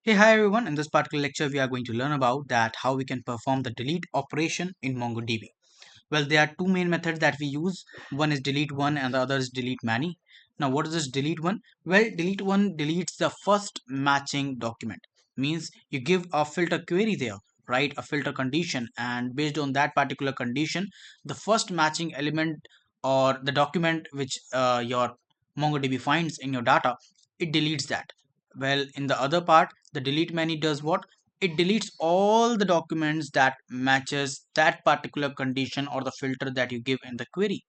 Hey, hi everyone. In this particular lecture, we are going to learn about that how we can perform the delete operation in MongoDB. Well, there are two main methods that we use. One is delete one and the other is delete many. Now, what is this delete one? Well, delete one deletes the first matching document. Means you give a filter query there, right? A filter condition, and based on that particular condition, the first matching element or the document which your MongoDB finds in your data, it deletes that. Well, in the other part, the delete many does what? It deletes all the documents that matches that particular condition or the filter that you give in the query,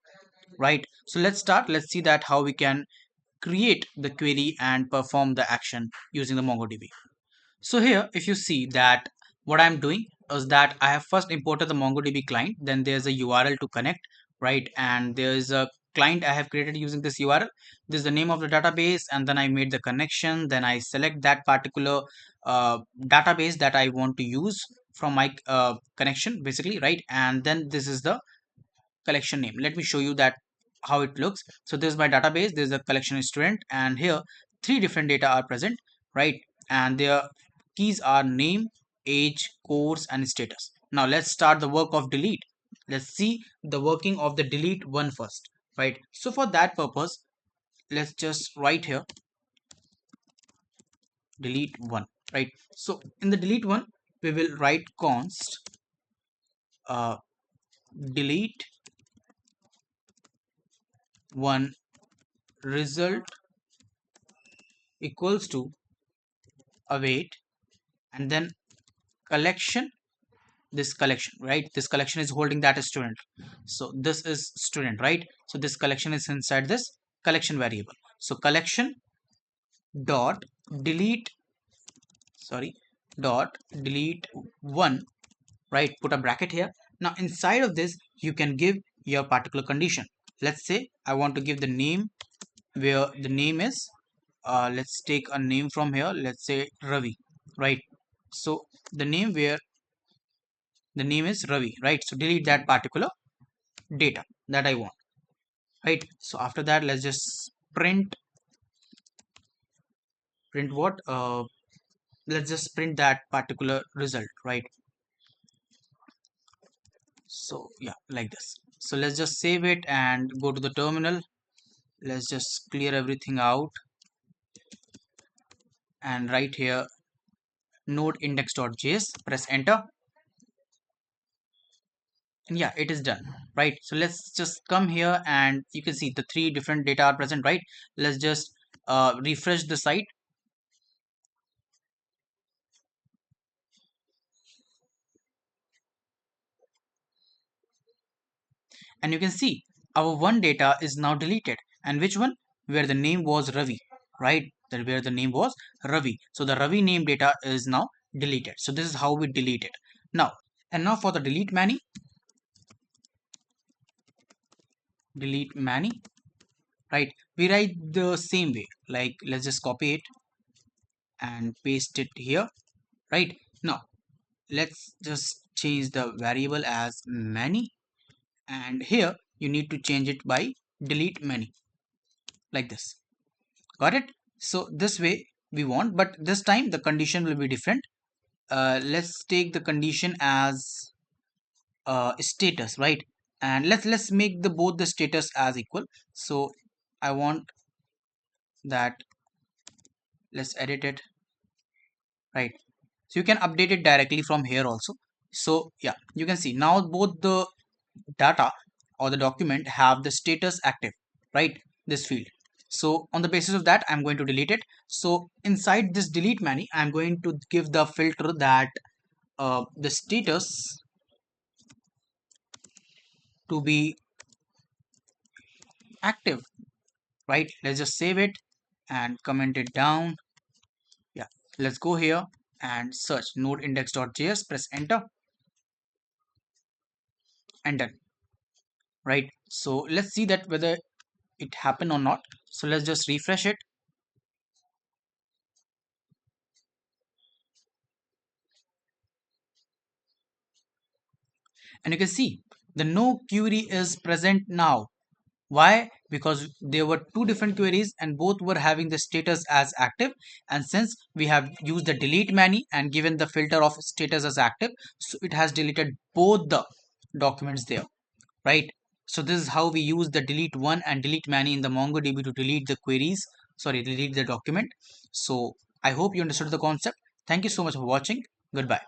right? So let's start. Let's see that how we can create the query and perform the action using the MongoDB. So here, if you see that what I'm doing is that I have first imported the MongoDB client, then there's a URL to connect, right? And there's a client I have created using this URL. This is the name of the database, and then I made the connection. Then I select that particular database that I want to use from my connection, basically, right? And then this is the collection name. Let me show you that how it looks. So this is my database. There's a collection student, and here three different data are present, right? And their keys are name, age, course, and status. Now let's start the work of delete. Let's see the working of the delete one first, right? So for that purpose, let's just write here delete one, right? So in the delete one, we will write const uh, delete one result equals to await, and then collection, this collection, right? This collection is holding that student, so this is student, right? So this collection is inside this collection variable. So collection dot delete, sorry, dot delete one, right? Put a bracket here. Now inside of this you can give your particular condition. Let's say I want to give the name, where the name is let's take a name from here, let's say Ravi, right? So the name where the name is Ravi, right? So delete that particular data that I want, right? So after that, let's just print what? Let's just print that particular result, right? So yeah, like this. So let's just save it and go to the terminal. Let's just clear everything out and write here node index.js. Press enter, and yeah, it is done, right? So let's just come here and you can see the three different data are present, right? Let's just refresh the site, and you can see our one data is now deleted. And which one? Where the name was Ravi, right? That where the name was Ravi. So the Ravi name data is now deleted. So this is how we delete it. Now, and now for the delete many, right? We write the same way. Like let's just copy it and paste it here, right? Now let's just change the variable as many, and here you need to change it by delete many, like this. Got it? So this way we want, but this time the condition will be different. Let's take the condition as status, right? And let's make the both the status as equal. So I want that, let's edit it, right? So you can update it directly from here also. So yeah, you can see now both the data or the document have the status active, right? This field. So on the basis of that, I'm going to delete it. So inside this delete many, I'm going to give the filter that the status to be active, right? Let's just save it and comment it down. Yeah, let's go here and search node index.js, press enter, and done, right? So let's see that whether it happened or not. So let's just refresh it, and you can see the no query is present now. Why? because there were two different queries and both were having the status as active, and since we have used the delete many and given the filter of status as active, so it has deleted both the documents there, right? So this is how we use the delete one and delete many in the MongoDB to delete the queries, sorry, delete the document. So I hope you understood the concept. Thank you so much for watching. Goodbye.